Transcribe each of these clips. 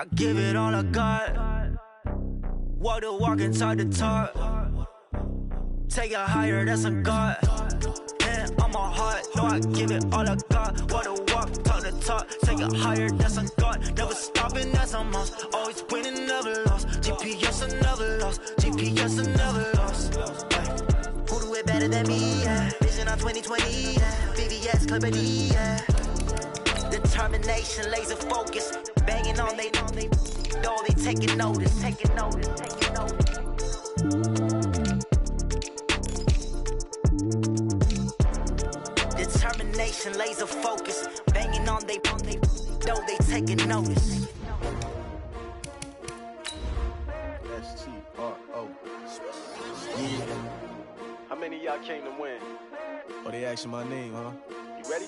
I give it all I got. Walk the walk and talk the talk. Take it higher, that's a God. Hand on my heart, no, I give it all I got. Walk the walk, talk the talk. Take it higher, that's a God. Never stopping, that's a must. Always winning, never lost. GPS, I never lost. GPS, I never lost. Who do it better than me? Yeah. Vision on 2020. Yeah. VVS, Clippity. Yeah. Determination, laser focus. Banging on they know they taking notice. Taking notice. Determination, laser focus. Banging on they know they taking notice. S-T-R-O. Yeah. How many of y'all came to win? Oh, they asking my name, huh? You ready?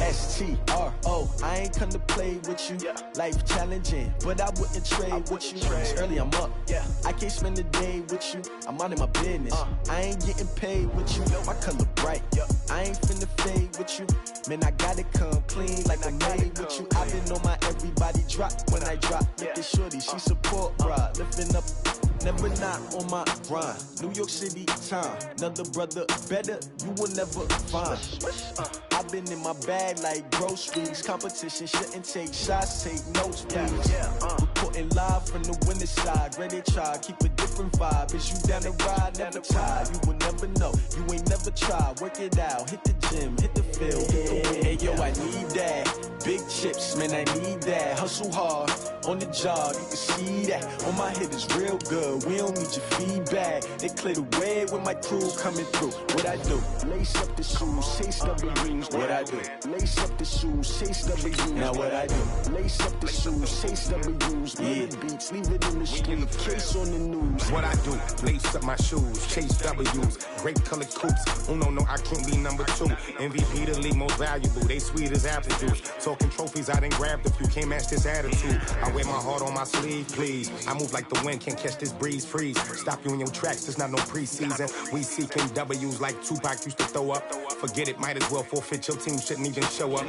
S-T-R-O. I ain't come to play with you. Yeah. Life challenging, but I wouldn't trade with you. It's early, I'm up. Yeah. I can't spend the day with you. I'm out in my business. I ain't getting paid with you. My color bright. I ain't finna fade with you. Man, I gotta come clean like I'm made with you. I've been on my everybody drop when I drop. Look at shorty, she support, bruh. Lifting up. Never not on my grind. New York City time. Another brother better, you will never find. I've been in my bag like groceries. Competition shouldn't take shots, take notes, please. Reporting live from the winning side. Ready to try, keep a different vibe. Is you down the ride, never tired. You will never know, you ain't never tried. Work it out, hit the gym, hit the field, hit the win. Hey yo, I need that. Big chips, man, I need that. Hustle hard, on the job, you can see that. On my hit is real good, we don't need your feedback. They clear the way with my crew coming through. What I do? Lace up the shoes, chase W's. What I do? Lace up the shoes, chase W's. Now what I do? Lace up the shoes, chase W's. Yeah. Beats, leave it in the street, case on the news. What I do? Lace up my shoes, chase W's. Great colored coops. Oh no, I can't be number 2. MVP the league most valuable. They sweet as apple juice. Talking trophies, I done grabbed a few. Can't match this attitude. I wear my heart on my sleeve, please. I move like the wind, can't catch this breeze. Freeze. Stop you in your tracks, there's not no preseason. We seeking W's like Tupac used to throw up. Forget it, might as well forfeit. Your team shouldn't even show up.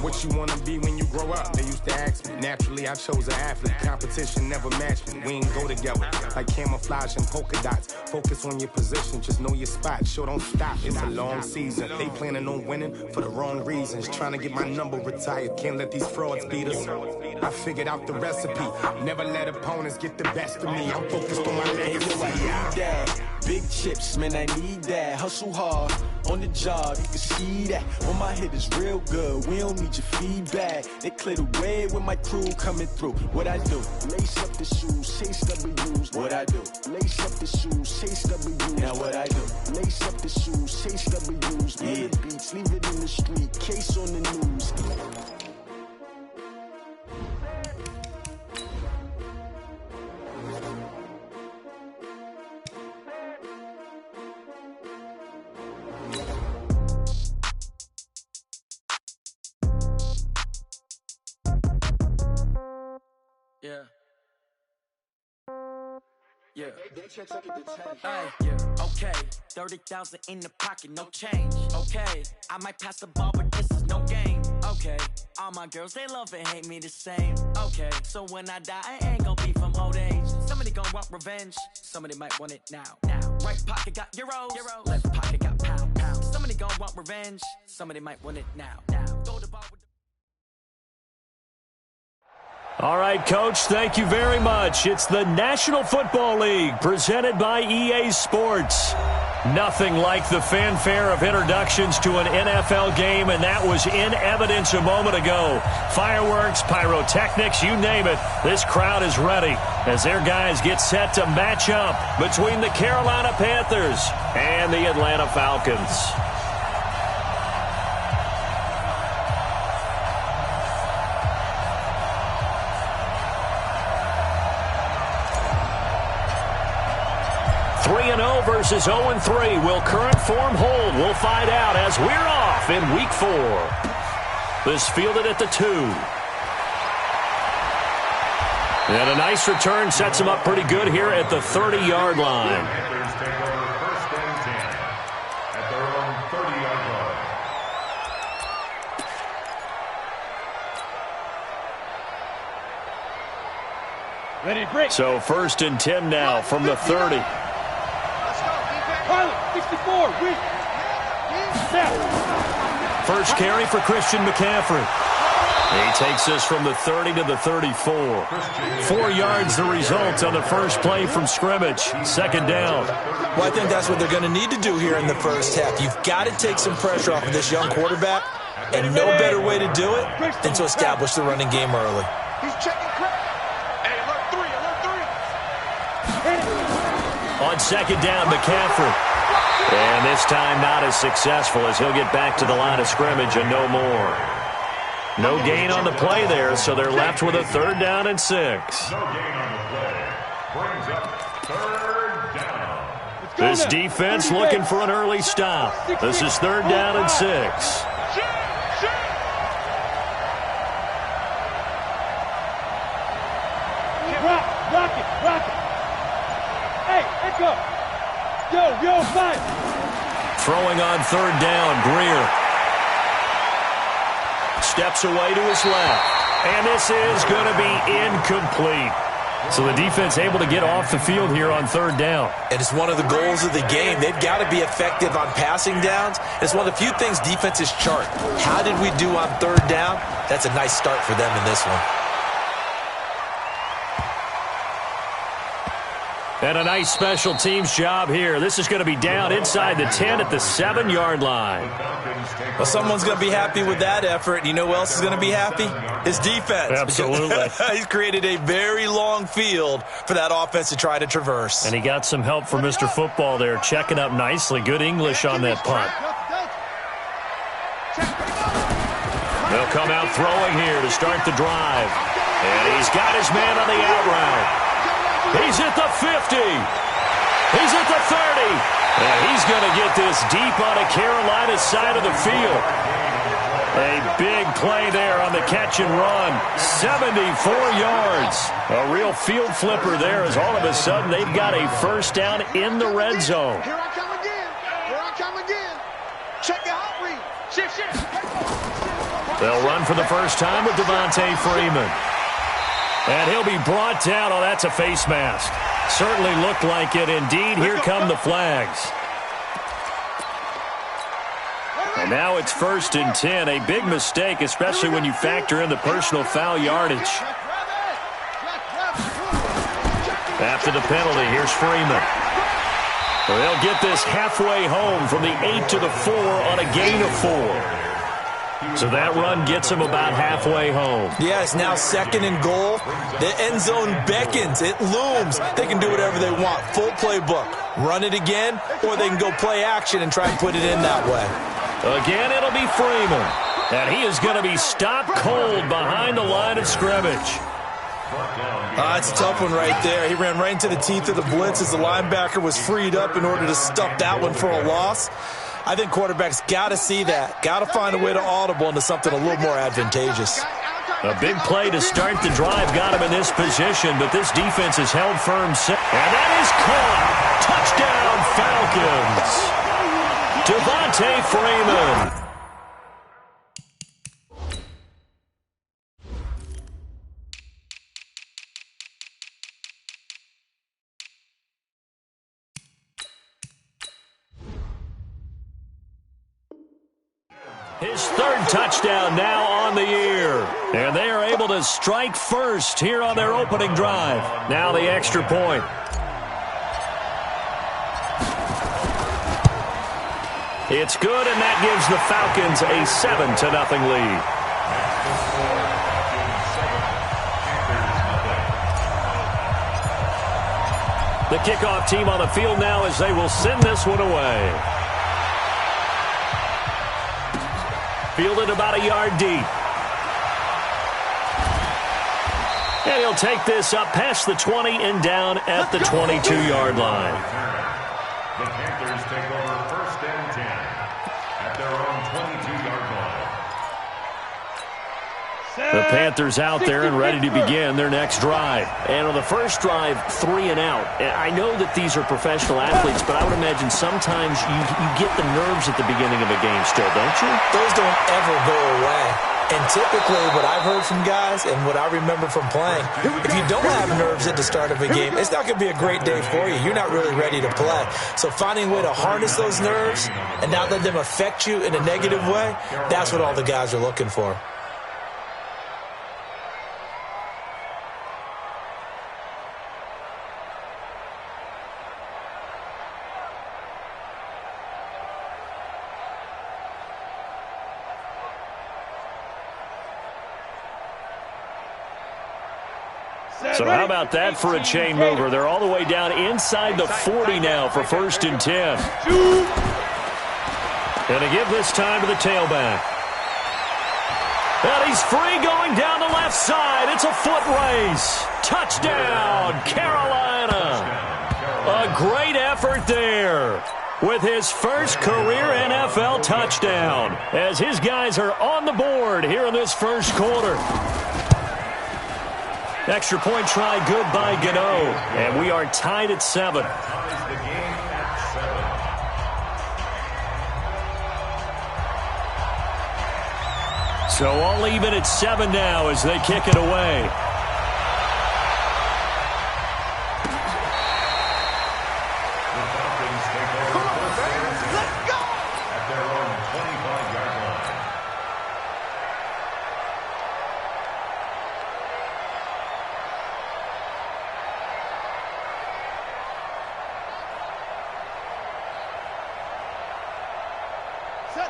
What you wanna be when you grow up? They used to ask me. Naturally, I chose an athlete. Competition never matched me. We ain't go together like camouflage and polka dots. Focus on your position, just know your spot. Sure, don't stop. It's a long season. They planning on winning for the wrong reasons. Trying to get my number retired. Can't let these frauds beat us. I figured out the recipe. Never let opponents get the best of me. I'm focused on my legacy. I need that. Big chips, man, I need that. Hustle hard, on the job, you can see that. On my hit is real good, we don't need your feedback. They clear the way with my crew coming through. What I do? Lace up the shoes, chase W's. What I do? Lace up the shoes, chase W's. Now what I do? Lace up the shoes, chase W's. Yeah. Beats, leave it in the street, case on the news. Yeah. Hey, yeah. Okay, 30,000 in the pocket, no change. Okay, I might pass the ball, but this is no game. Okay, all my girls, they love and hate me the same. Okay, so when I die, I ain't gon' be from old age. Somebody gon' want revenge, somebody might want it now. Right pocket got euros, left pocket got pound. Somebody gon' want revenge, somebody might want it now. Throw the ball with the All right, Coach, thank you very much. It's the National Football League presented by EA Sports. Nothing like the fanfare of introductions to an NFL game, and that was in evidence a moment ago. Fireworks, pyrotechnics, you name it. This crowd is ready as their guys get set to match up between the Carolina Panthers and the Atlanta Falcons. Versus 0-3. Will current form hold? We'll find out as we're off in Week 4. This fielded at the 2. And a nice return sets him up pretty good here at the 30-yard line. First and 10 at their own 30-yard line. So 1st and 10 now from the 30. First carry for Christian McCaffrey. He takes us from the 30 to the 34. 4 yards the result on the first play from scrimmage. 2nd down. Well, I think that's what they're going to need to do here in the first half. You've got to take some pressure off of this young quarterback, and no better way to do it than to establish the running game early. He's checking crack. Hey, alert 3, alert 3. On 2nd down, McCaffrey. And this time not as successful as he'll get back to the line of scrimmage and no more. No gain on the play there, so they're left with a 3rd down and 6. No gain on the play. Brings up 3rd down. This defense looking for an early stop. This is 3rd down and 6. Rock it. Hey, let's go. Yo, fight. Throwing on 3rd down, Greer. Steps away to his left. And this is going to be incomplete. So the defense able to get off the field here on 3rd down. And it's one of the goals of the game. They've got to be effective on passing downs. It's one of the few things defenses chart. How did we do on 3rd down? That's a nice start for them in this one. And a nice special teams job here. This is going to be down inside the 10 at the 7-yard line. Well, someone's going to be happy with that effort. You know who else is going to be happy? His defense. Absolutely. He's created a very long field for that offense to try to traverse. And he got some help from Mr. Football there, checking up nicely. Good English on that punt. They'll come out throwing here to start the drive. And he's got his man on the out route. He's at the 50. He's at the 30. And he's going to get this deep on a Carolina side of the field. A big play there on the catch and run. 74 yards. A real field flipper there as all of a sudden they've got a 1st down in the red zone. Here I come again. Check your hot read. Shift. They'll run for the first time with Devontae Freeman. And he'll be brought down. Oh, that's a face mask. Certainly looked like it. Indeed, here come the flags. And now it's 1st and 10. A big mistake, especially when you factor in the personal foul yardage. After the penalty, here's Freeman. Well, they'll get this halfway home from the 8 to the 4 on a gain of 4. So that run gets them about halfway home. Yeah, it's now 2nd and goal. The end zone beckons. It looms. They can do whatever they want. Full playbook. Run it again, or they can go play action and try and put it in that way. Again, it'll be Freeman. And he is going to be stopped cold behind the line of scrimmage. It's a tough one right there. He ran right into the teeth of the blitz as the linebacker was freed up in order to stuff that one for a loss. I think quarterbacks got to see that. Got to find a way to audible into something a little more advantageous. A big play to start the drive got him in this position, but this defense has held firm. And that is caught. Touchdown, Falcons. Devontae Freeman. His 3rd touchdown now on the year. And they are able to strike first here on their opening drive. Now the extra point. It's good, and that gives the Falcons a 7-0 lead. The kickoff team on the field now as they will send this one away. Fielded about a yard deep. And he'll take this up past the 20 and down at the 22-yard line. The Panthers take over 1st and 10 at their own 22-yard line. The Panthers out there and ready to begin their next drive. And on the first drive, 3 and out. I know that these are professional athletes, but I would imagine sometimes you get the nerves at the beginning of a game still, don't you? Those don't ever go away. And typically what I've heard from guys and what I remember from playing, if you don't have nerves at the start of a game, it's not going to be a great day for you. You're not really ready to play. So finding a way to harness those nerves and not let them affect you in a negative way, that's what all the guys are looking for. So how about that for a chain mover? They're all the way down inside the 40 now for 1st and 10. And to give this time to the tailback. And he's free going down the left side. It's a foot race. Touchdown, Carolina. A great effort there with his first career NFL touchdown as his guys are on the board here in this first quarter. Extra point try good by Gano, and we are tied at 7. So all even at 7 now as they kick it away.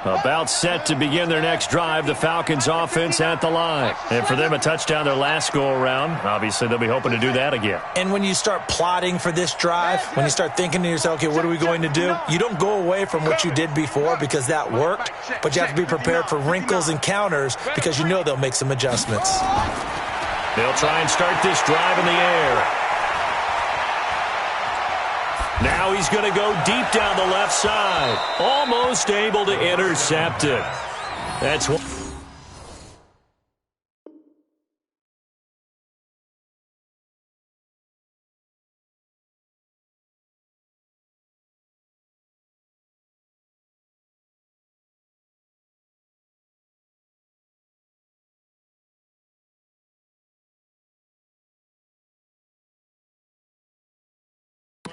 About set to begin their next drive, the Falcons offense at the line. And for them, a touchdown their last go-around. Obviously, they'll be hoping to do that again. And when you start plotting for this drive, when you start thinking to yourself, okay, what are we going to do? You don't go away from what you did before because that worked, but you have to be prepared for wrinkles and counters because you know they'll make some adjustments. They'll try and start this drive in the air. Now he's going to go deep down the left side. Almost able to intercept it. That's what.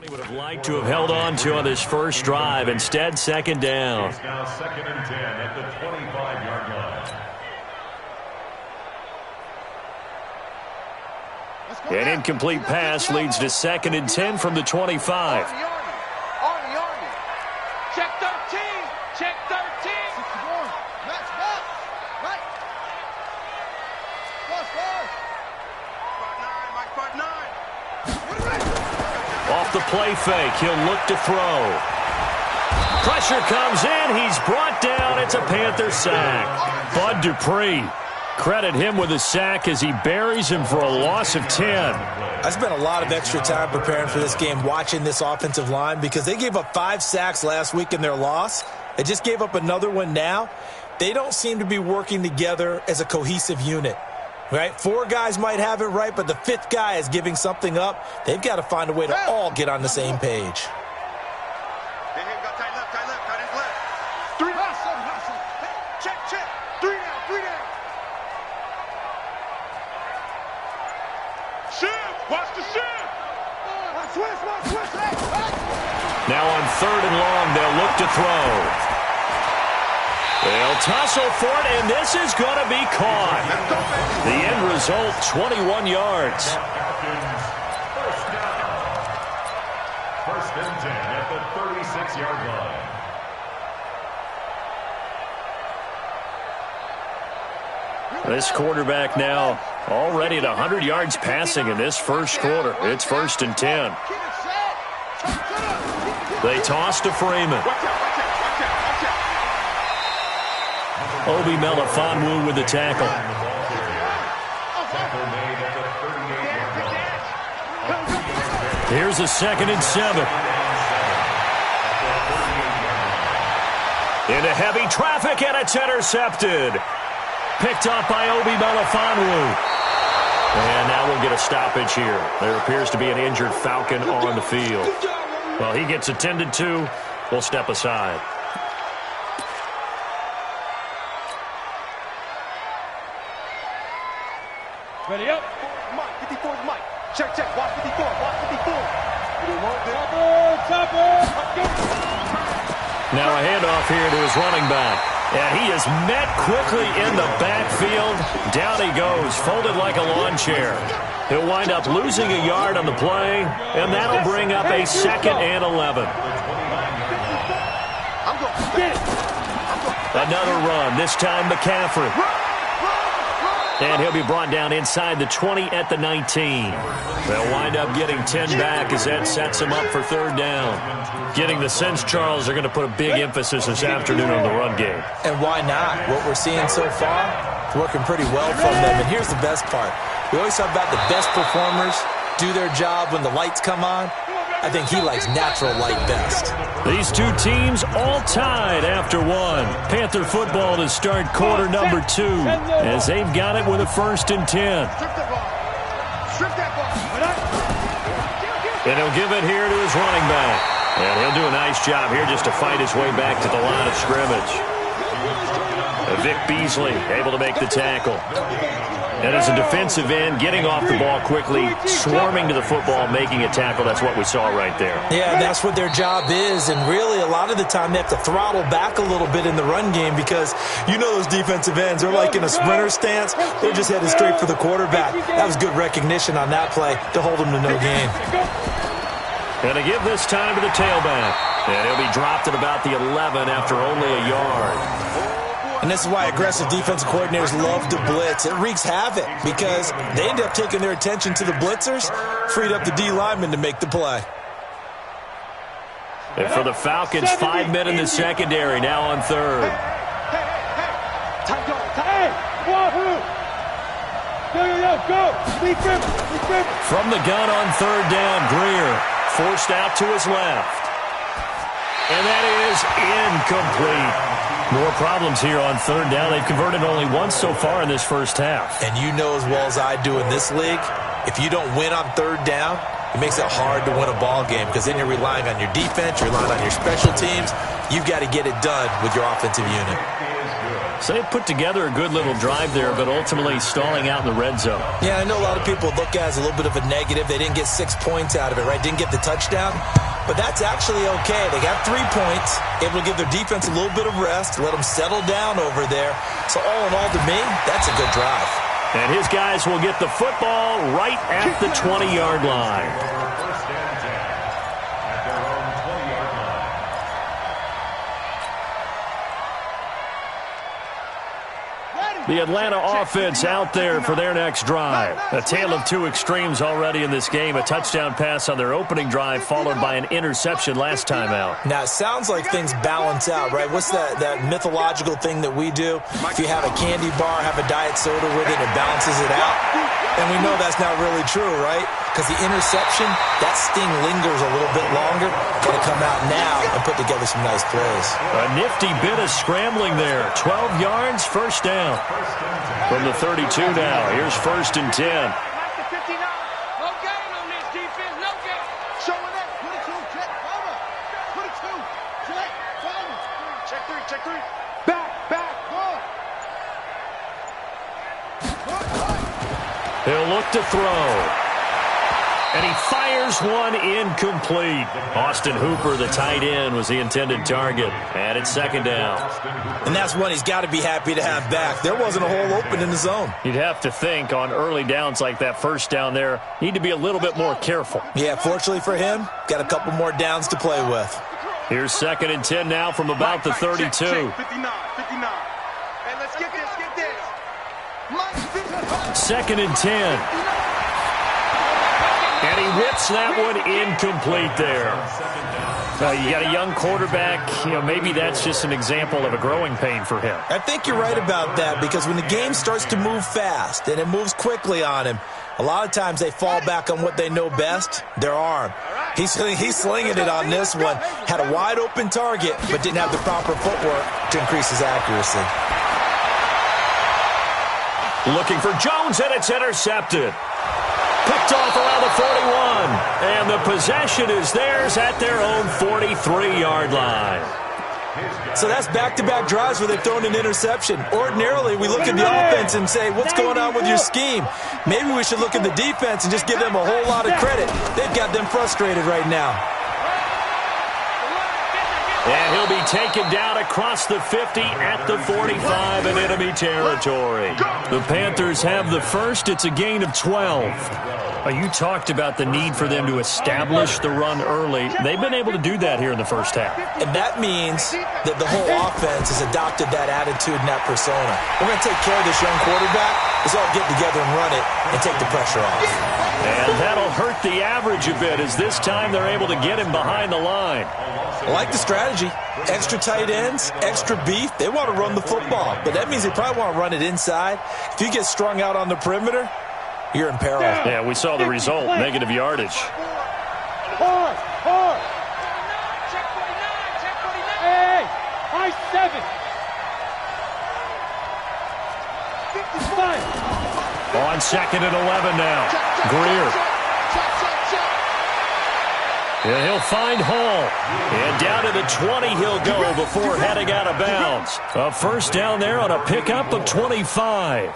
He would have liked to have held on to on this first drive. Instead, 2nd down. It's now 2nd and 10 at the 25-yard line. An incomplete pass leads to 2nd and 10 from the 25. Army. Check 13. Check 13. Match box. Right. Part 9. Off the play fake, he'll look to throw. Pressure comes in, he's brought down, it's a Panther sack. Bud Dupree, credit him with a sack as he buries him for a loss of 10. I spent a lot of extra time preparing for this game watching this offensive line because they gave up 5 sacks last week in their loss. They just gave up another one now. They don't seem to be working together as a cohesive unit. Right? 4 guys might have it right, but the 5th guy is giving something up. They've got to find a way to all get on the same page. Now on 3rd and long, they'll look to throw. They'll tussle for it, and this is going to be caught. The end result, 21 yards. First down. 1st and 10 at the 36-yard line. This quarterback now already at 100 yards passing in this first quarter. It's 1st and 10. They toss to Freeman. Obi Melifonwu with the tackle. Here's a 2nd and 7. Into heavy traffic, and it's intercepted. Picked up by Obi Melifonwu. And now we'll get a stoppage here. There appears to be an injured Falcon on the field. Well, he gets attended to. We'll step aside. Ready up. Mike, 54 is Mike. Check, check. Watch 54. Watch 54. Chopper. Now a handoff here to his running back. And he is met quickly in the backfield. Down he goes, folded like a lawn chair. He'll wind up losing a yard on the play, and that'll bring up a 2nd and 11. Another run, this time McCaffrey. And he'll be brought down inside the 20 at the 19. They'll wind up getting 10 back as that sets him up for 3rd down. Getting the sense, Charles, they're going to put a big emphasis this afternoon on the run game. And why not? What we're seeing so far, it's working pretty well from them. And here's the best part. We always talk about the best performers do their job when the lights come on. I think he likes natural light best. These two teams all tied after one. Panther football to start quarter number 2 as they've got it with a 1st and 10. And he'll give it here to his running back. And he'll do a nice job here just to fight his way back to the line of scrimmage. Vic Beasley able to make the tackle. And as a defensive end, getting off the ball quickly, swarming to the football, making a tackle, that's what we saw right there. Yeah, that's what their job is. And really, a lot of the time, they have to throttle back a little bit in the run game because you know those defensive ends, they're like in a sprinter stance. They're just headed straight for the quarterback. That was good recognition on that play to hold him to no gain. And to give this time to the tailback. And he'll be dropped at about the 11 after only a yard. And this is why aggressive defensive coordinators love to blitz. It wreaks havoc because they end up taking their attention to the blitzers, freed up the D lineman to make the play. And for the Falcons, 5 men in the secondary, now on 3rd. Go. From the gun on 3rd down, Greer forced out to his left. And that is incomplete. More problems here on 3rd down. They've converted only once so far in this first half. And you know as well as I do in this league, if you don't win on 3rd down, it makes it hard to win a ball game because then you're relying on your defense, you're relying on your special teams. You've got to get it done with your offensive unit. So they put together a good little drive there, but ultimately stalling out in the red zone. Yeah, I know a lot of people look at it as a little bit of a negative. They didn't get 6 points out of it, right? Didn't get the touchdown. But that's actually okay. They got 3 points, able to give their defense a little bit of rest, let them settle down over there. So all in all, to me, that's a good drive. And his guys will get the football right at the 20-yard line. First and 10 at their own 20-yard line. The Atlanta offense out there for their next drive. A tale of two extremes already in this game. A touchdown pass on their opening drive followed by an interception last time out. Now, it sounds like things balance out, right? What's that mythological thing that we do? If you have a candy bar, have a diet soda with it, it balances it out. And we know that's not really true, right? Because the interception, that sting lingers a little bit longer. Got to come out now and put together some nice plays. A nifty bit of scrambling there. 12 yards, first down. From the 32 now. Here's 1st and 10. No gain on this defense. No gain. Showing up. Put it 2. Check. Over. Put it 2. Check. Over. Check 3. Check 3. Back. He'll look to throw. And he fires one incomplete. Austin Hooper, the tight end, was the intended target. And it's 2nd down. And that's one he's got to be happy to have back. There wasn't a hole open in the zone. You'd have to think on early downs like that first down there, need to be a little bit more careful. Yeah, fortunately for him, got a couple more downs to play with. Here's 2nd and 10 now from about the 32. Check, 59. And let's get this. 2nd and 10. And he whips that one incomplete there. You got a young quarterback. Maybe that's just an example of a growing pain for him. I think you're right about that because when the game starts to move fast and it moves quickly on him, a lot of times they fall back on what they know best, their arm. He's slinging it on this one. Had a wide open target, but didn't have the proper footwork to increase his accuracy. Looking for Jones, and it's intercepted. Picked off around the 41. And the possession is theirs at their own 43-yard line. So that's back-to-back drives where they've thrown an interception. Ordinarily, we look at the offense and say, what's going on with your scheme? Maybe we should look at the defense and just give them a whole lot of credit. They've got them frustrated right now. And he'll be taken down across the 50 at the 45 in enemy territory. The Panthers have the first. It's a gain of 12. You talked about the need for them to establish the run early. They've been able to do that here in the first half. And that means that the whole offense has adopted that attitude and that persona. We're going to take care of this young quarterback. Let's all get together and run it and take the pressure off. And that'll hurt the average a bit as this time they're able to get him behind the line. I like the strategy. Extra tight ends, extra beef. They want to run the football, but that means they probably want to run it inside. If you get strung out on the perimeter, you're in peril. Yeah, we saw the result, negative yardage. Hard. Check 49, check 49. Hey, high 7. 55. On 2nd and 11 now. Greer. And he'll find Hall. And down to the 20 he'll go before heading out of bounds. A first down there on a pickup of 25.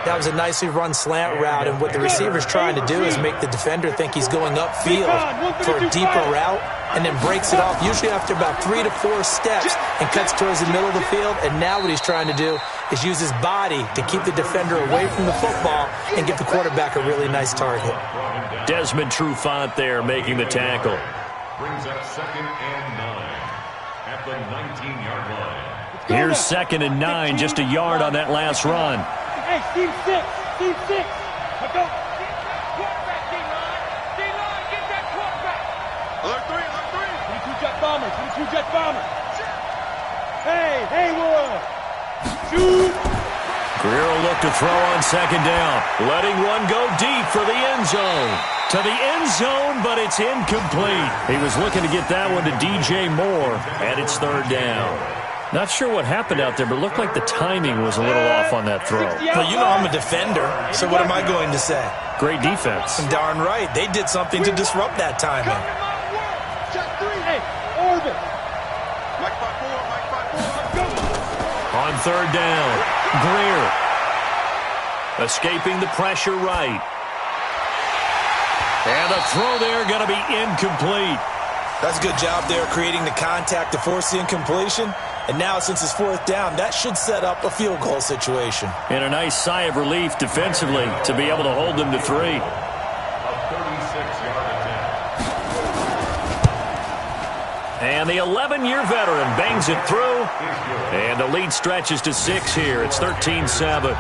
That was a nicely run slant route, and what the receiver's trying to do is make the defender think he's going upfield for a deeper route and then breaks it off, usually after about 3 to 4 steps, and cuts towards the middle of the field. And now what he's trying to do is use his body to keep the defender away from the football and give the quarterback a really nice target. Desmond Trufant there making the tackle. Brings up 2nd and 9 at the 19-yard line. Here's 2nd and 9, just a yard on that last run. Hey, team 6. Let's go. Quarterback, D-line, get that quarterback. Alert 3. 22 jet bombers. Hey, Haywood. Shoot. Greer will look to throw on 2nd down. Letting one go deep for the end zone. To the end zone, but it's incomplete. He was looking to get that one to DJ Moore, and it's 3rd down. Not sure what happened out there, but it looked like the timing was a little off on that throw. But you know I'm a defender, so what am I going to say? Great defense. Darn right. They did something to disrupt that timing. Hey, Orbit. Mike 5-4. On 3rd down, Greer. Escaping the pressure right. And the throw there going to be incomplete. That's a good job there creating the contact to force the incompletion. And now, since it's 4th down, that should set up a field goal situation. And a nice sigh of relief defensively to be able to hold them to 3. A 36-yard attempt. And the 11-year veteran bangs it through. And the lead stretches to 6 here. It's 13-7.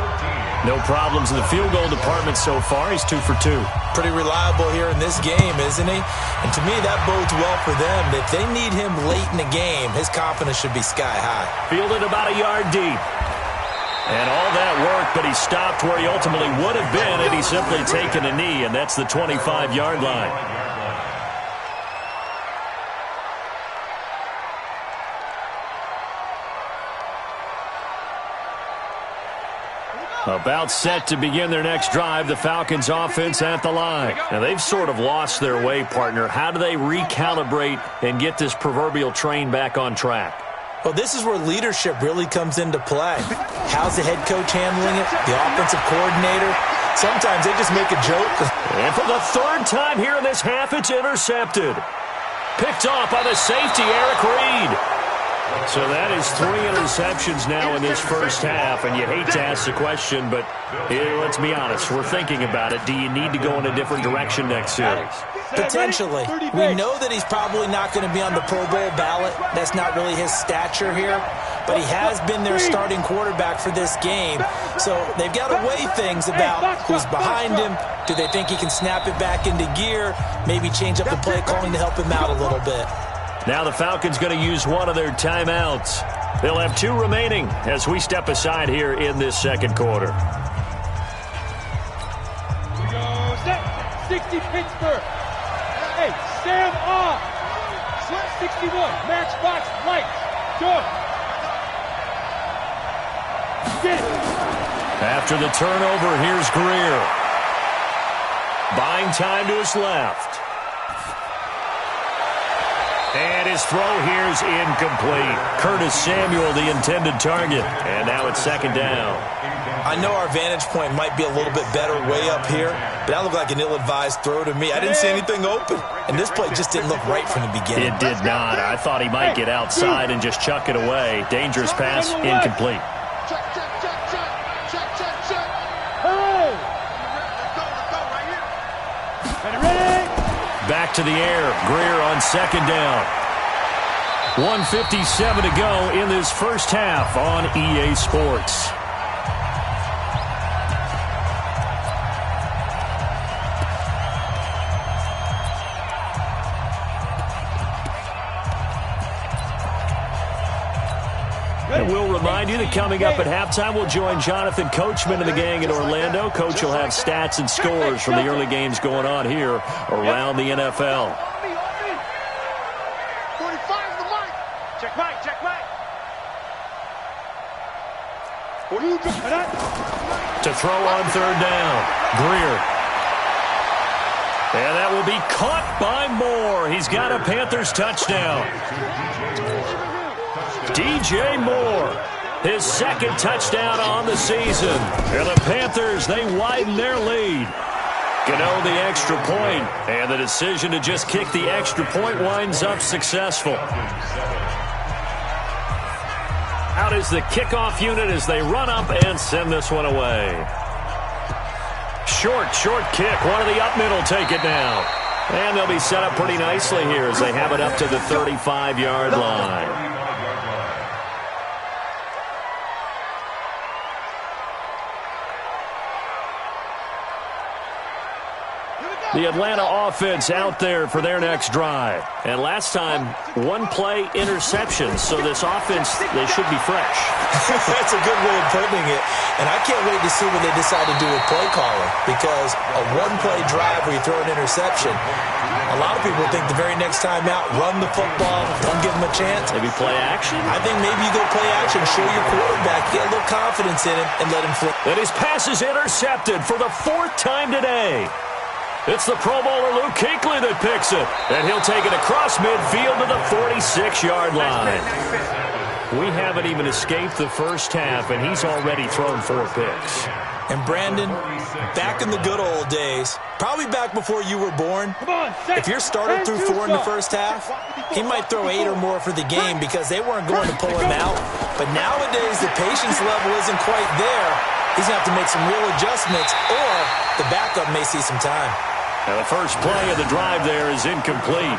No problems in the field goal department so far. He's 2 for 2. Pretty reliable here in this game, isn't he? And to me, that bodes well for them. If they need him late in the game, his confidence should be sky high. Fielded about a yard deep. And all that work, but he stopped where he ultimately would have been had he simply taken a knee, and that's the 25-yard line. About set to begin their next drive, the Falcons offense at the line. Now, they've sort of lost their way, partner. How do they recalibrate and get this proverbial train back on track? Well, this is where leadership really comes into play. How's the head coach handling it? The offensive coordinator? Sometimes they just make a joke. And for the 3rd time here in this half, it's intercepted. Picked off by the safety, Eric Reed. So that is 3 interceptions now in this first half, and you hate to ask the question, but let's be honest, we're thinking about it. Do you need to go in a different direction next series? Potentially. We know that he's probably not going to be on the Pro Bowl ballot. That's not really his stature here, but he has been their starting quarterback for this game. So they've got to weigh things about who's behind him. Do they think he can snap it back into gear? Maybe change up the play calling to help him out a little bit. Now the Falcons going to use one of their timeouts. They'll have 2 remaining as we step aside here in this 2nd quarter. Here we go. Set. 60 Pittsburgh. Hey, Sam off. 61. Matchbox light. Go. Get it. After the turnover, here's Greer. Buying time to his left. And his throw here's incomplete. Curtis Samuel, the intended target. And now it's second down. I know our vantage point might be a little bit better way up here, but that looked like an ill-advised throw to me. I didn't see anything open, and this play just didn't look right from the beginning. It did not. I thought he might get outside and just chuck it away. Dangerous pass, incomplete. Back to the air. Greer on second down. 1:57 to go in this first half on EA Sports. And we'll remind you that coming up at halftime, we'll join Jonathan Coachman and the gang in Orlando. Coach will have stats and scores from the early games going on here around the NFL. 45 the mic. Check mic, check mic. To throw on third down, Greer. And that will be caught by Moore. He's got a Panthers touchdown. DJ Moore, his second touchdown on the season. And the Panthers, they widen their lead. Gano the extra point, and the decision to just kick the extra point winds up successful. Out is the kickoff unit as they run up and send this one away. Short kick. One of the up middle take it now. And they'll be set up pretty nicely here as they have it up to the 35-yard line. The Atlanta offense out there for their next drive. And last time, one-play interception. So this offense, they should be fresh. That's a good way of putting it. And I can't wait to see what they decide to do with play calling. Because a one-play drive where you throw an interception, a lot of people think the very next time out, run the football, don't give them a chance. Maybe play action? I think maybe you go play action, show your quarterback, get a little confidence in him, and let him flip. And his pass is intercepted for the fourth time today. It's the Pro Bowler Luke Kuechly that picks it. And he'll take it across midfield to the 46-yard line. We haven't even escaped the first half, and he's already thrown 4 picks. And Brandon, back in the good old days, probably back before you were born, if your starter threw 4 in the first half, he might throw 8 or more for the game because they weren't going to pull him out. But nowadays, the patience level isn't quite there. He's going to have to make some real adjustments, or the backup may see some time. Now the first play of the drive there is incomplete.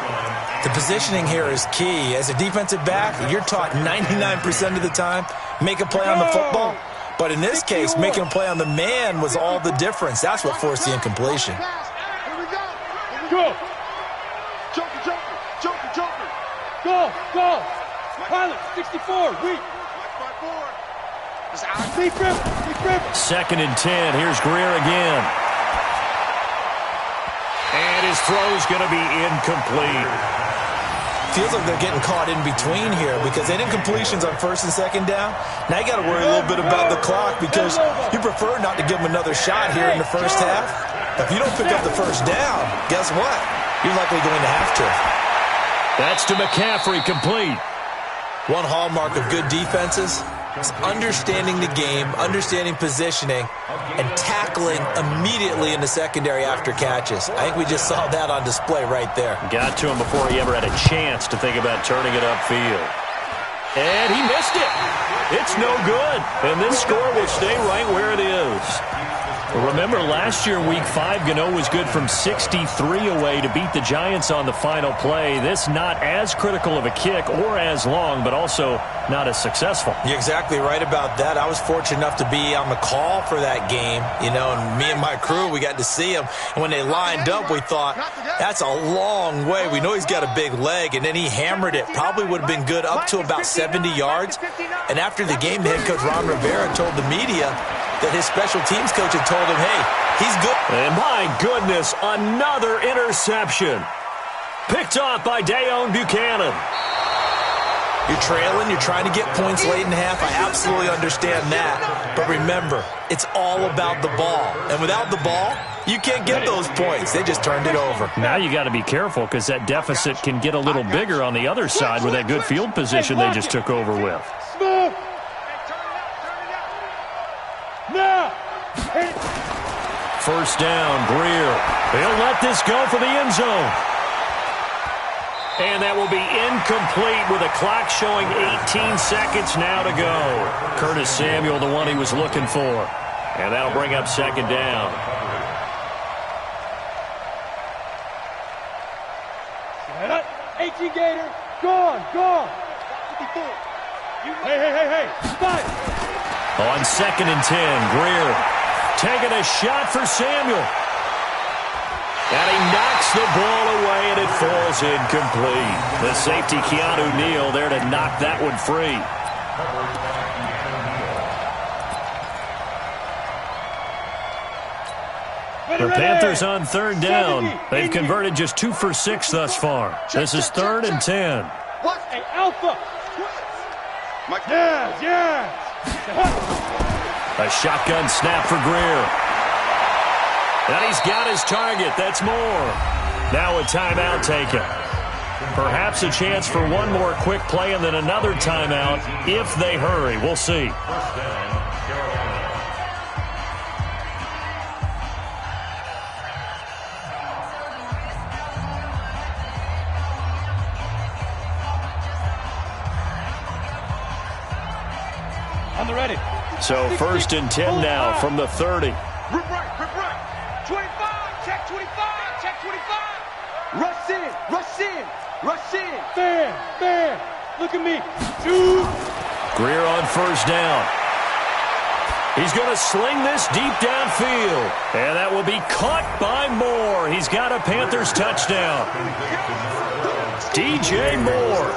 The positioning here is key. As a defensive back, you're taught 99% of the time, make a play on the football. But in this case, making a play on the man was all the difference. That's what forced the incompletion. Go. Joker. Go. Pilot, 64, weak. Deep rip. Second and 10. Here's Greer again. And his throw's going to be incomplete. Feels like they're getting caught in between here because they did completions on first and second down. Now you got to worry a little bit about the clock because you prefer not to give them another shot here in the first half. But if you don't pick up the first down, guess what? You're likely going to have to. That's to McCaffrey, complete. One hallmark of good defenses is understanding the game, understanding positioning, and tackling immediately in the secondary after catches. I think we just saw that on display right there. Got to him before he ever had a chance to think about turning it upfield. And he missed it. It's no good. And this score will stay right where it is. Remember, last year, Week 5, Gano was good from 63 away to beat the Giants on the final play. This not as critical of a kick or as long, but also not as successful. You're exactly right about that. I was fortunate enough to be on the call for that game, and me and my crew, we got to see him. And when they lined up, we thought, that's a long way. We know he's got a big leg, and then he hammered it. Probably would have been good up to about 70 yards. And after the game, the head coach, Ron Rivera, told the media that his special teams coach had told him, hey, he's good. And my goodness, another interception. Picked off by Dayon Buchanan. You're trailing. You're trying to get points late in half. I absolutely understand that. But remember, it's all about the ball. And without the ball, you can't get those points. They just turned it over. Now you got to be careful because that deficit can get a little bigger on the other side with that good field position they just took over with. Smooth. Now. First down, Greer. He'll let this go for the end zone. And that will be incomplete with a clock showing 18 seconds now to go. Curtis Samuel, the one he was looking for. And that'll bring up second down. 18 Gator. Gone. Hey. Spot. On 2nd and 10, Greer taking a shot for Samuel. And he knocks the ball away, and it falls incomplete. The safety, Keanu Neal, there to knock that one free. The Panthers on 3rd down. They've converted just 2 for 6 thus far. This is 3rd and 10. What? Hey, Alpha. Yes. A shotgun snap for Greer. And he's got his target. That's more. Now a timeout taken. Perhaps a chance for one more quick play and then another timeout if they hurry. We'll see. On the ready. So 1st and 10 now from the 30. Rip right. 25, check 25. Rush in. Bam. Look at me. Shoot. Greer on 1st down. He's going to sling this deep downfield. And that will be caught by Moore. He's got a Panthers touchdown. DJ Moore.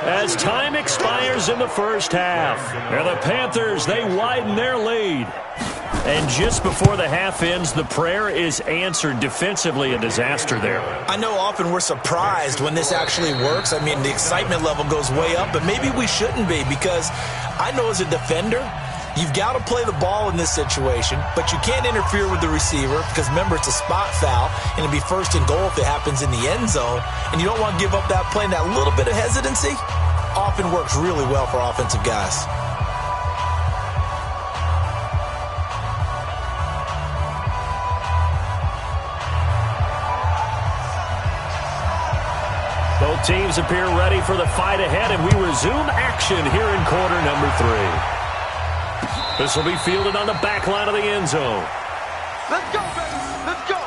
As time expires in the first half. And the Panthers, they widen their lead. And just before the half ends, the prayer is answered. Defensively, a disaster there. I know often we're surprised when this actually works. I mean, the excitement level goes way up, but maybe we shouldn't be because I know as a defender, you've got to play the ball in this situation, but you can't interfere with the receiver because, remember, it's a spot foul, and it'll be 1st and goal if it happens in the end zone, and you don't want to give up that play. And that little bit of hesitancy often works really well for offensive guys. Both teams appear ready for the fight ahead, and we resume action here in quarter number 3. This will be fielded on the back line of the end zone. Let's go, baby. Let's go.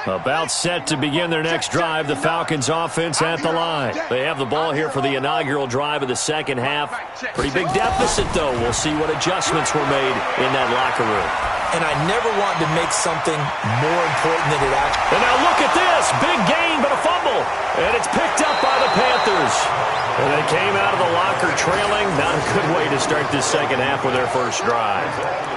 About set to begin their next drive, the Falcons offense at the line. They have the ball here for the inaugural drive of the second half. Pretty big deficit, though. We'll see what adjustments were made in that locker room. And I never want to make something more important than it actually. And now look at this. Big gain, but a fumble. And it's picked up by the Panthers. And they came out of the locker trailing. Not a good way to start this second half with their first drive.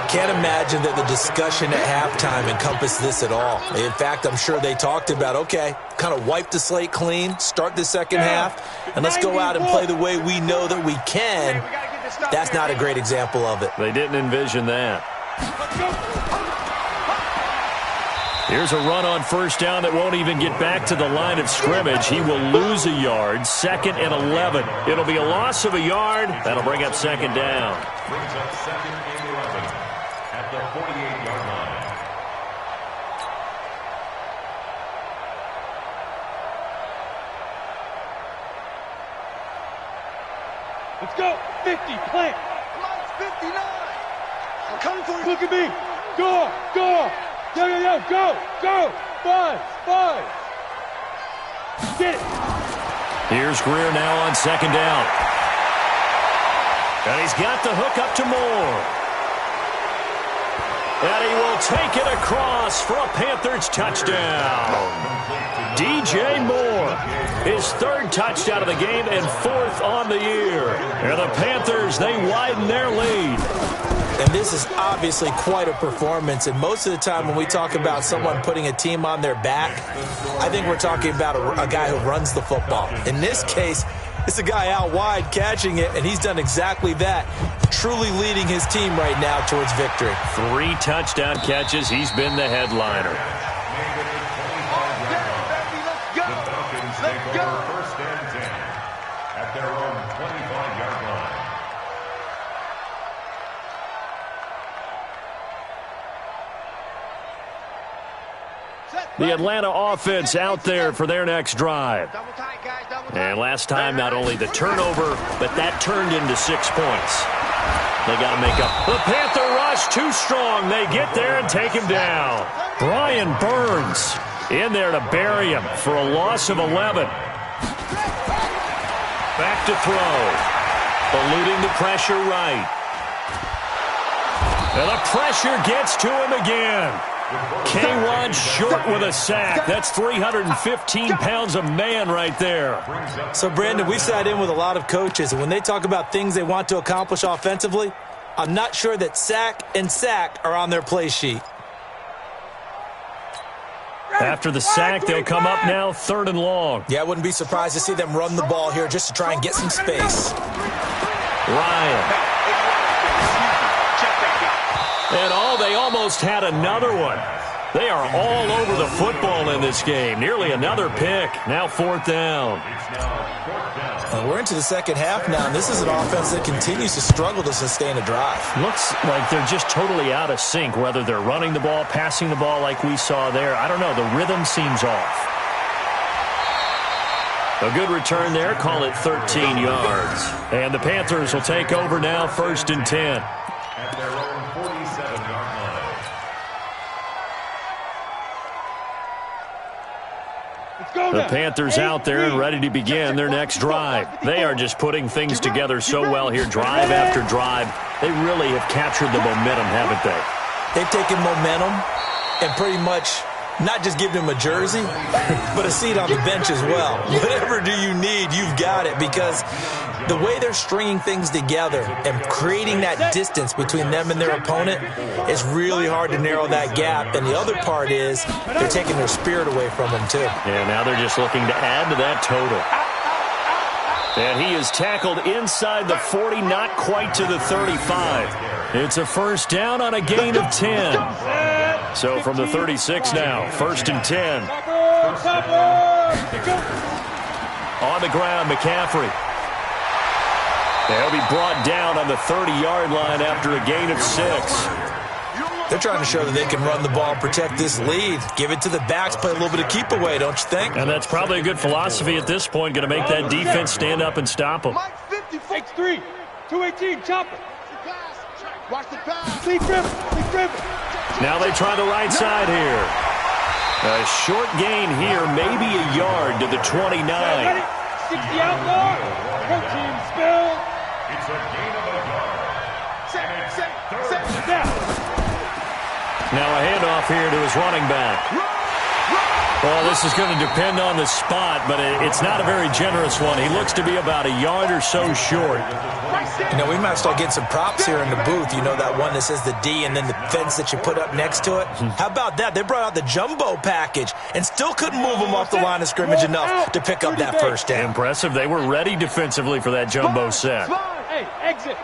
Can't imagine that the discussion at halftime encompassed this at all. In fact, I'm sure they talked about, okay, kind of wipe the slate clean, start the second half, and let's go out and play the way we know that we can. That's not a great example of it. They didn't envision that. Here's a run on 1st down that won't even get back to the line of scrimmage. He will lose a yard. 2nd and 11. It'll be a loss of a yard. That'll bring up 2nd down. Brings up 2nd and 11 at the 48-yard line. Let's go. 50. Plant. Come on, it's 59. I'm coming for you. Look at me. Go. Go. 5. Get it. Here's Greer now on 2nd down. And he's got the hook up to Moore. And he will will take it across for a Panthers touchdown. DJ Moore, his 3rd touchdown of the game and 4th on the year. And the Panthers, they widen their lead. And this is obviously quite a performance. And most of the time when we talk about someone putting a team on their back, I think we're talking about a guy who runs the football. In this case, it's a guy out wide catching it, and he's done exactly that, truly leading his team right now towards victory. 3 touchdown catches. He's been the headliner. First and 10 at their own 25-yard line. The Atlanta offense out there for their next drive. And last time, not only the turnover, but that turned into 6 points. They got to make up. The Panther rush too strong. They get there and take him down. Brian Burns in there to bury him for a loss of 11. Back to throw. Eluding the pressure right. And the pressure gets to him again. K-Rod short with a sack. That's 315 pounds of man right there. So, Brandon, we sat in with a lot of coaches, and when they talk about things they want to accomplish offensively, I'm not sure that sack and sack are on their play sheet. After the sack, they'll come up now 3rd and long. Yeah, I wouldn't be surprised to see them run the ball here just to try and get some space. Ryan. And they almost had another one. They are all over the football in this game. Nearly another pick. Now 4th down. We're into the second half now, and this is an offense that continues to struggle to sustain a drive. Looks like they're just totally out of sync, whether they're running the ball, passing the ball like we saw there. I don't know. The rhythm seems off. A good return there. Call it 13 yards. And the Panthers will take over now, 1st and 10. At their own 47-yard line. The Panthers out there and ready to begin their next drive. They are just putting things together so well here, drive after drive. They really have captured the momentum, haven't they? They've taken momentum and pretty much not just given him a jersey, but a seat on the bench as well. Whatever do you need, you've got it, because the way they're stringing things together and creating that distance between them and their opponent is really hard to narrow that gap. And the other part is they're taking their spirit away from them, too. Yeah, now they're just looking to add to that total. And he is tackled inside the 40, not quite to the 35. It's a 1st down on a gain of 10. So from the 36 now, 1st and 10. On the ground, McCaffrey. They'll be brought down on the 30-yard line after a gain of 6. They're trying to show that they can run the ball, protect this lead. Give it to the backs, play a little bit of keep away, don't you think? And that's probably a good philosophy at this point, going to make that defense stand up and stop them. X3, 218, chopper. Watch the pass. Lead dribble, lead dribble. Now they try the right side here. A short gain here, maybe a yard to the 29. 60 out more. Protein spill. It's a gain of a yard. Set. Now a handoff here to his running back. Well, this is going to depend on the spot, but it's not a very generous one. He looks to be about a yard or so short. You know, we might start getting some props here in the booth. You know, that one that says the D and then the fence that you put up next to it? How about that? They brought out the jumbo package and still couldn't move them off the line of scrimmage enough to pick up that 1st down. Impressive. They were ready defensively for that jumbo set. Hey, exit.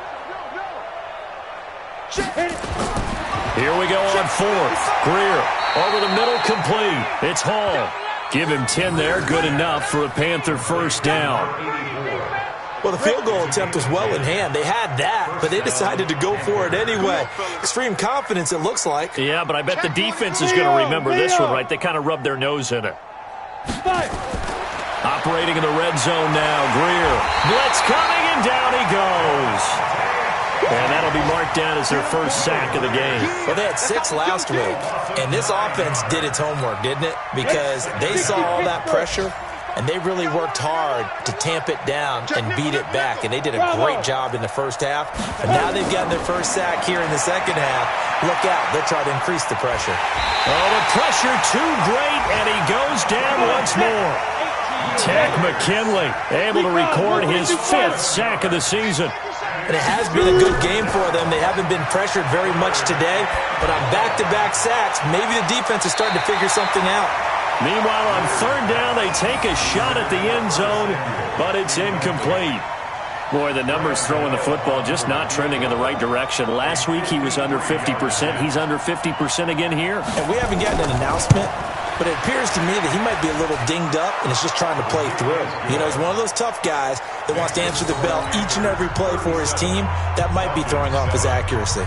Here we go on 4th. Greer over the middle, complete. It's Hall. Give him 10 there. Good enough for a Panther 1st down. Well, the field goal attempt was well in hand. They had that, but they decided to go for it anyway. Extreme confidence, it looks like. Yeah, but I bet the defense is going to remember this one, right? They kind of rubbed their nose in it. Operating in the red zone now. Greer. Blitz coming, and down he goes. And that'll be marked down as their 1st sack of the game. Well, they had 6 last week, and this offense did its homework, didn't it? Because they saw all that pressure, and they really worked hard to tamp it down and beat it back. And they did a great job in the 1st half. And now they've gotten their 1st sack here in the 2nd half. look out. They'll try to increase the pressure. Oh, the pressure too great, and he goes down once more. Tech McKinley able to record his 5th sack of the season. And it has been a good game for them. They haven't been pressured very much today, but on back-to-back sacks, maybe the defense is starting to figure something out. Meanwhile, on 3rd down, they take a shot at the end zone, but it's incomplete. Boy, the numbers throwing the football just not trending in the right direction. Last week, he was under 50%. He's under 50% again here. And we haven't gotten an announcement, but it appears to me that he might be a little dinged up and is just trying to play through. You know, he's one of those tough guys that wants to answer the bell each and every play for his team. That might be throwing off his accuracy.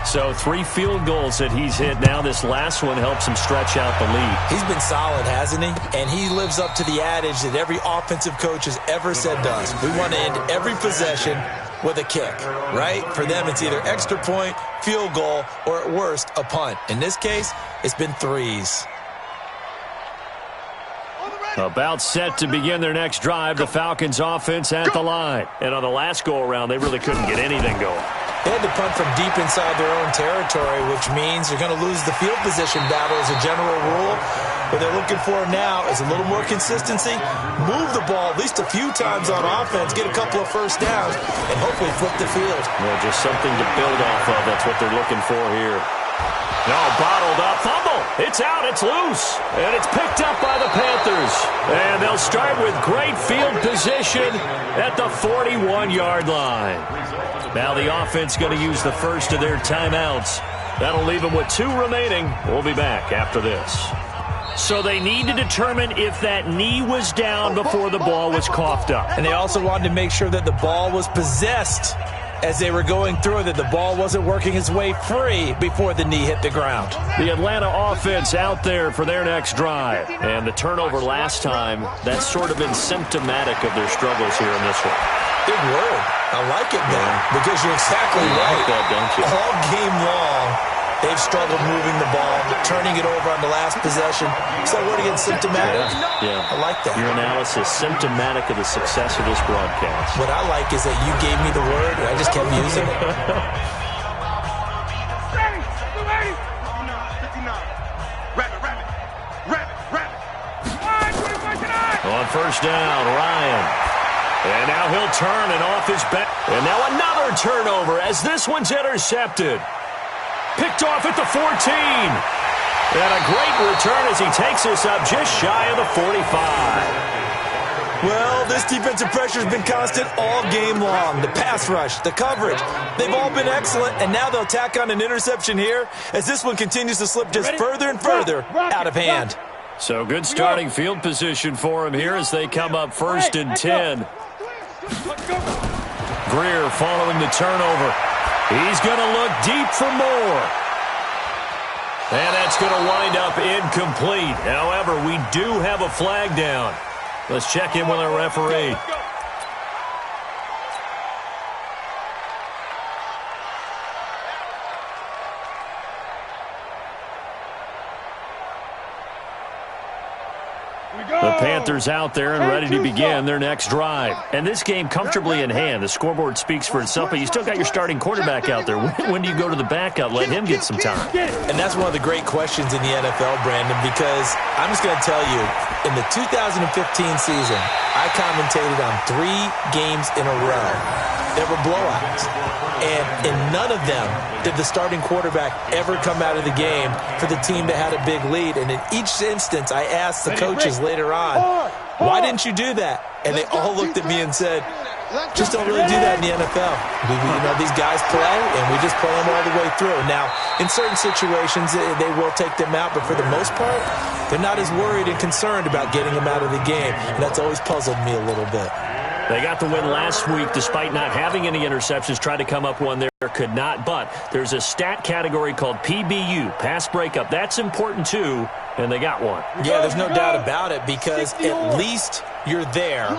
So 3 field goals that he's hit now. This last one helps him stretch out the lead. He's been solid, hasn't he? And he lives up to the adage that every offensive coach has ever said does. We want to end every possession with a kick, right? For them, it's either extra point, field goal, or at worst, a punt. In this case, it's been 3s. About set to begin their next drive, the Falcons offense at the line. And on the last go-around, they really couldn't get anything going. They had to punt from deep inside their own territory, which means they're going to lose the field position battle as a general rule. What they're looking for now is a little more consistency, move the ball at least a few times on offense, get a couple of first downs, and hopefully flip the field. Well, just something to build off of. That's what they're looking for here. No, bottled up. Fumble. It's out. It's loose. And it's picked up by the Panthers. And they'll start with great field position at the 41-yard line. Now the offense going to use the first of their timeouts. That'll leave them with 2 remaining. We'll be back after this. So they need to determine if that knee was down before the ball was coughed up. And they also wanted to make sure that the ball was possessed as they were going through it, that the ball wasn't working its way free before the knee hit the ground. The Atlanta offense out there for their next drive. And the turnover last time, that's sort of been symptomatic of their struggles here in this one. Big word. I like it, man, because you're exactly right. Like that, don't you? All game long, they've struggled moving the ball, turning it over on the last possession. So what again, symptomatic? Yeah. I like that. Your analysis, symptomatic of the success of this broadcast. What I like is that you gave me the word, and I just kept using it. On 1st down, Ryan. And now he'll turn and off his back. And now another turnover as this one's intercepted. Picked off at the 14. And a great return as he takes us up just shy of the 45. Well, this defensive pressure has been constant all game long. The pass rush, the coverage, they've all been excellent. And now they'll tack on an interception here as this one continues to slip just further and further out of hand. So good starting field position for him here as they come up 1st and 10. Greer following the turnover. He's going to look deep for more. And that's going to wind up incomplete. However, we do have a flag down. Let's check in with our referee. The Panthers out there and ready to begin their next drive. And this game comfortably in hand. The scoreboard speaks for itself, but you still got your starting quarterback out there. When do you go to the backup? Let him get some time. And that's one of the great questions in the NFL, Brandon, because I'm just going to tell you, in the 2015 season, I commentated on 3 games in a row. There were blowouts. And in none of them did the starting quarterback ever come out of the game for the team that had a big lead. And in each instance, I asked the coaches later on, why didn't you do that? And they all looked at me and said, just don't really do that in the NFL. These guys play, and we just play them all the way through. Now, in certain situations, they will take them out, but for the most part, they're not as worried and concerned about getting them out of the game. And that's always puzzled me a little bit. They got the win last week despite not having any interceptions. Tried to come up one there, could not. But there's a stat category called PBU, pass breakup. That's important too, and they got one. Yeah, there's no doubt about it because at least you're there,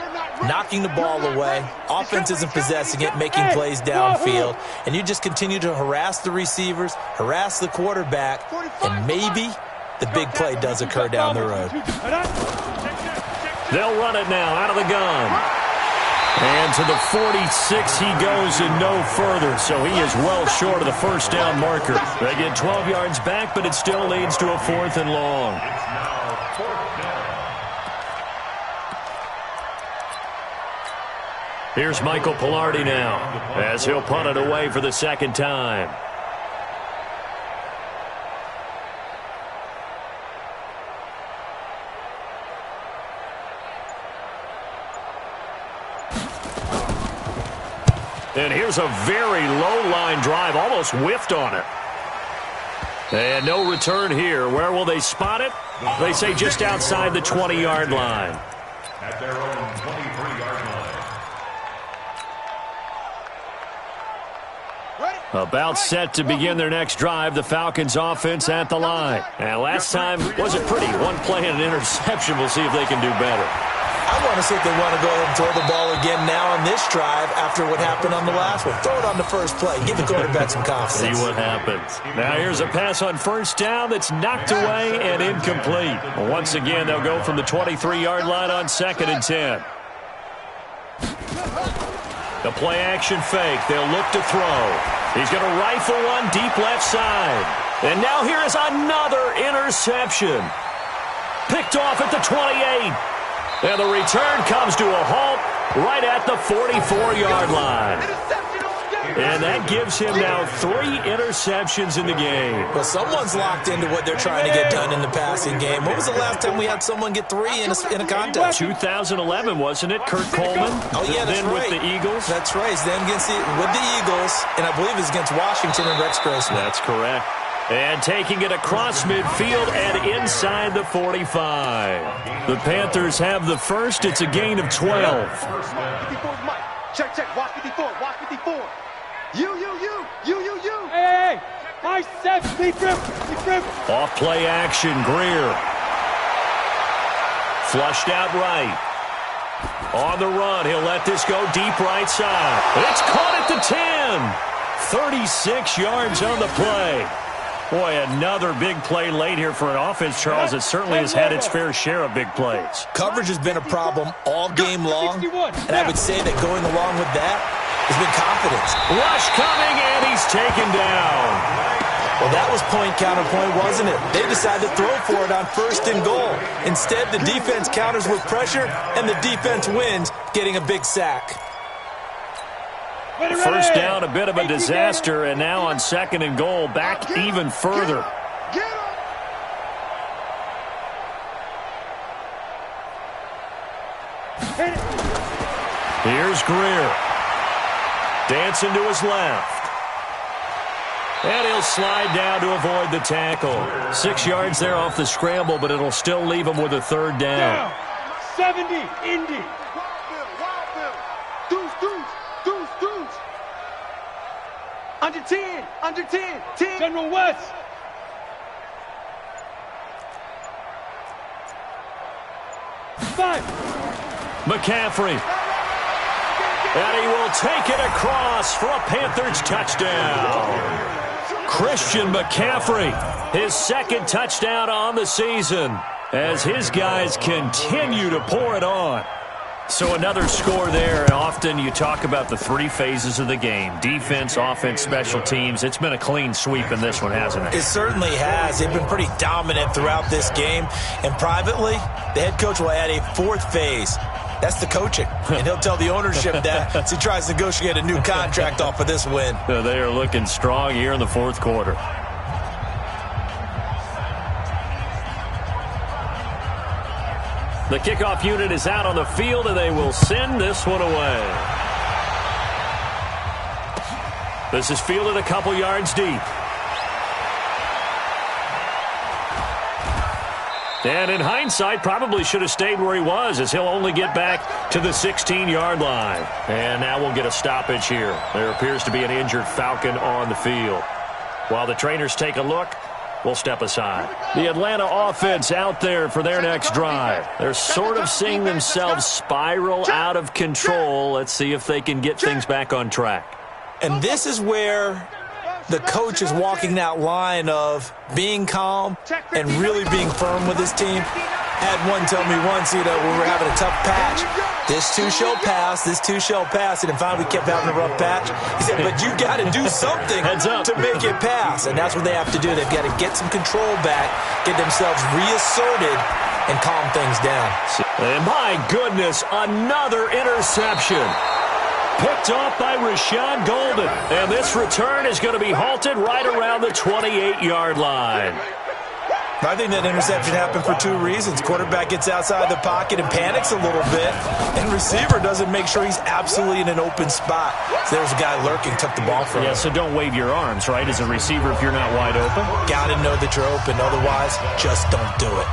knocking the ball away. Offense isn't possessing it, making plays downfield. And you just continue to harass the receivers, harass the quarterback, and maybe the big play does occur down the road. They'll run it now out of the gun. And to the 46 he goes and no further, so he is well short of the first down marker. They get 12 yards back, but it still leads to a 4th and long. It's now 4th down. Here's Michael Pilardi now, as he'll punt it away for the second time. And here's a very low-line drive, almost whiffed on it. And no return here. Where will they spot it? They say just outside the 20-yard line. At their own 23-yard line. About set to begin their next drive, the Falcons offense at the line. And last time wasn't pretty. One play and an interception. We'll see if they can do better. I want to see if they want to go ahead and throw the ball again now on this drive after what happened on the last one. Throw it on the first play. Give the quarterback some confidence. See what happens. Now here's a pass on first down that's knocked away and incomplete. Once again, they'll go from the 23-yard line on 2nd and 10. The play action fake. They'll look to throw. He's going to rifle one deep left side. And now here is another interception. Picked off at the 28. And the return comes to a halt right at the 44-yard line. And that gives him now 3 interceptions in the game. Well, someone's locked into what they're trying to get done in the passing game. When was the last time we had someone get 3 in a contest? 2011, wasn't it? Kurt Coleman? Oh, yeah, that's then right. with the Eagles? That's right. It's them with the Eagles, and I believe it's against Washington and Rex Grossman. That's correct. And taking it across midfield and inside the 45. The Panthers have the first. It's a gain of 12. Check, check. Watch 54. Watch 54. You. Hey. Bicep. Deep rip. Off play action. Greer. Flushed out right. On the run. He'll let this go deep right side. It's caught at the 10. 36 yards on the play. Boy, another big play late here for an offense, Charles, that certainly has had its fair share of big plays. Coverage has been a problem all game long, and I would say that going along with that has been confidence. Rush coming, and he's taken down. Well, that was point counterpoint, wasn't it? They decided to throw for it on 1st and goal. Instead, the defense counters with pressure, and the defense wins, getting a big sack. First down, a bit of a disaster, and now on 2nd and goal, back even further. Here's Greer. Dancing to his left. And he'll slide down to avoid the tackle. 6 yards there off the scramble, but it'll still leave him with a 3rd down. 70, Indy. Under 10. General West. McCaffrey. And he will take it across for a Panthers touchdown. Christian McCaffrey, his 2nd touchdown on the season, as his guys continue to pour it on. So another score there, and often you talk about the 3 phases of the game. Defense, offense, special teams. It's been a clean sweep in this one, hasn't it? It certainly has. They've been pretty dominant throughout this game. And privately, the head coach will add a 4th phase. That's the coaching. And he'll tell the ownership that as he tries to negotiate a new contract off of this win. They are looking strong here in the 4th quarter. The kickoff unit is out on the field, and they will send this one away. This is fielded a couple yards deep. And in hindsight, probably should have stayed where he was, as he'll only get back to the 16-yard line. And now we'll get a stoppage here. There appears to be an injured Falcon on the field. While the trainers take a look, we'll step aside. The Atlanta offense out there for their next drive. They're sort of seeing themselves spiral out of control. Let's see if they can get things back on track. And this is where the coach is walking that line of being calm and really being firm with his team. Had one tell me once, when we were having a tough patch, this too shall pass, this too shall pass. And finally we kept having a rough patch. He said, but you got to do something to make it pass. And that's what they have to do. They've got to get some control back, get themselves reasserted, and calm things down. And my goodness, another interception. Picked off by Rashad Golden. And this return is going to be halted right around the 28-yard line. I think that interception happened for two reasons. Quarterback gets outside the pocket and panics a little bit, and receiver doesn't make sure he's absolutely in an open spot. So there's a guy lurking, took the ball from him. Yeah, so don't wave your arms, right, as a receiver if you're not wide open? Got to know that you're open. Otherwise, just don't do it.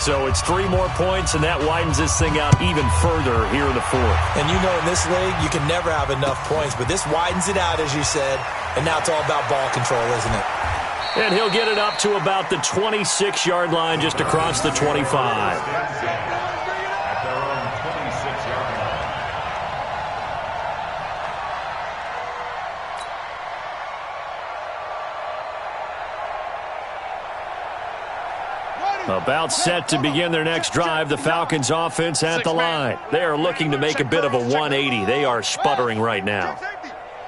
So it's 3 more points, and that widens this thing out even further here in the fourth. And you know in this league, you can never have enough points, but this widens it out, as you said, and now it's all about ball control, isn't it? And he'll get it up to about the 26-yard line, just across the 25. At their own 26-yard line. About set to begin their next drive, the Falcons offense at the line. They are looking to make a bit of a 180. They are sputtering right now.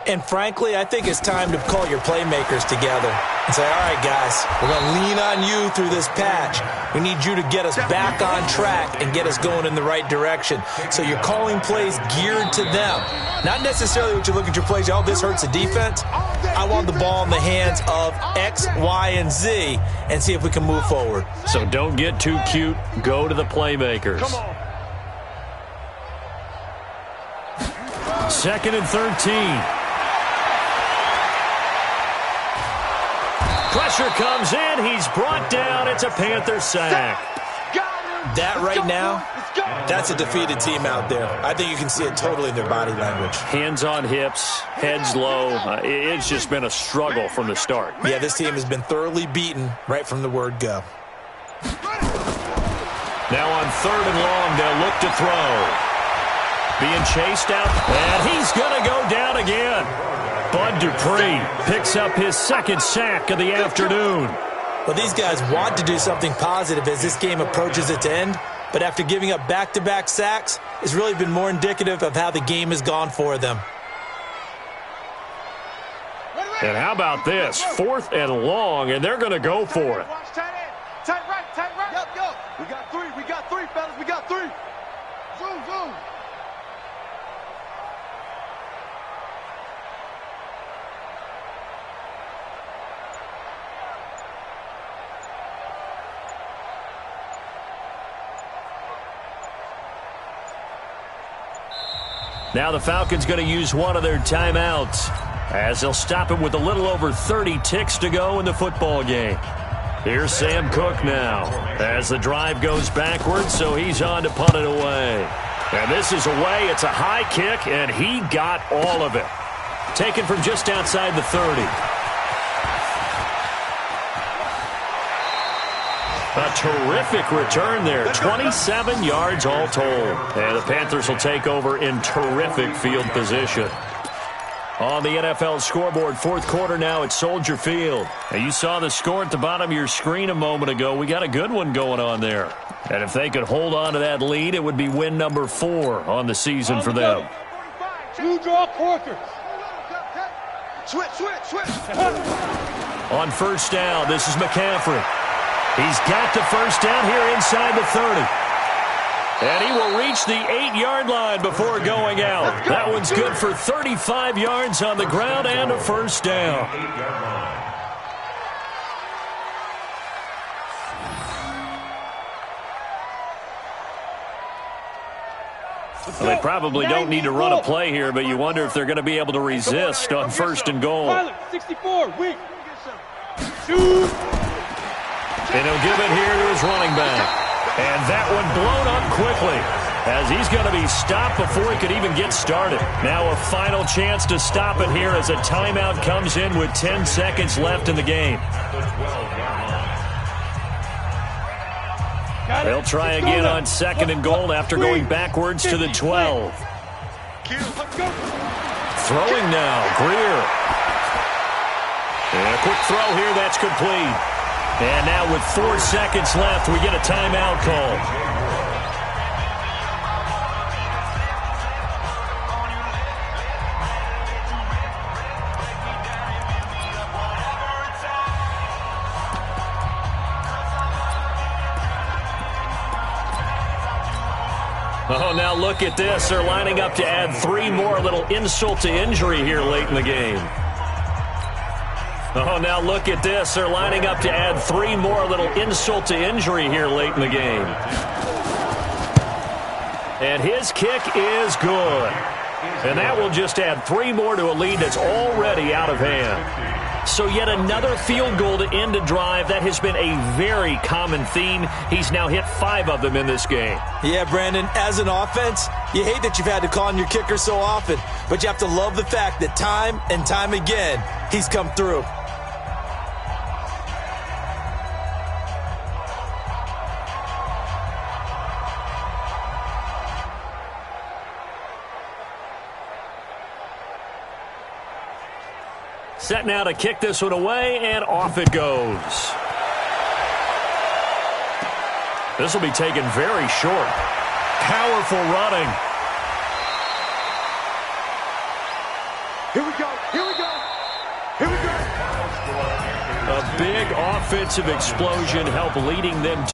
And frankly, I think it's time to call your playmakers together and say, all right, guys, we're going to lean on you through this patch. We need you to get us back on track and get us going in the right direction. So you're calling plays geared to them. Not necessarily what you look at your plays, oh, this hurts the defense. I want the ball in the hands of X, Y, and Z and see if we can move forward. So don't get too cute. Go to the playmakers. Come on. 2nd and 13. Pressure comes in. He's brought down. It's a Panther sack. That right now, that's a defeated team out there. I think you can see it totally in their body language. Hands on hips, heads low. It's just been a struggle from the start. Yeah, this team has been thoroughly beaten right from the word go. Now on 3rd and long, they'll look to throw. Being chased out, and he's going to go down again. Bud Dupree picks up his 2nd sack of the afternoon. Well, these guys want to do something positive as this game approaches its end, but after giving up back-to-back sacks, it's really been more indicative of how the game has gone for them. And how about this? 4th and long, and they're going to go for it. Tight right. Yep, go. We got three, fellas. We got 3. Zoom. Now the Falcons going to use one of their timeouts as they'll stop him with a little over 30 ticks to go in the football game. Here's Sam Cook now as the drive goes backwards, so he's on to punt it away. And this is away. It's a high kick, and he got all of it. Taken from just outside the 30. A terrific return there. 27 yards all told. And the Panthers will take over in terrific field position. On the NFL scoreboard, 4th quarter now at Soldier Field. And you saw the score at the bottom of your screen a moment ago. We got a good one going on there. And if they could hold on to that lead, it would be win number 4 on the season for them. 2 draw quarters. Switch. On 1st down, this is McCaffrey. He's got the 1st down here inside the 30. And he will reach the 8-yard line before going out. That one's good for 35 yards on the ground and a 1st down. 8-yard line. Well, they probably don't need to run a play here, but you wonder if they're going to be able to resist on 1st and goal. Pilot, 64, weak. Shoot. And he'll give it here to his running back. And that one blown up quickly as he's going to be stopped before he could even get started. Now a final chance to stop it here as a timeout comes in with 10 seconds left in the game. They'll try again on 2nd and goal after going backwards to the 12. Throwing now, Greer. And a quick throw here, that's complete. And now with 4 seconds left, we get a timeout call. Oh, now look at this. They're lining up to add 3 more. A little insult to injury here late in the game. Oh, now look at this. They're lining up to add 3 more. A little insult to injury here late in the game. And his kick is good. And that will just add 3 more to a lead that's already out of hand. So yet another field goal to end a drive. That has been a very common theme. He's now hit 5 of them in this game. Yeah, Brandon, as an offense, you hate that you've had to call on your kicker so often, but you have to love the fact that time and time again, he's come through. Set now to kick this one away, and off it goes. This will be taken very short. Powerful running. Here we go. Here we go. Here we go. A big offensive explosion helped leading them to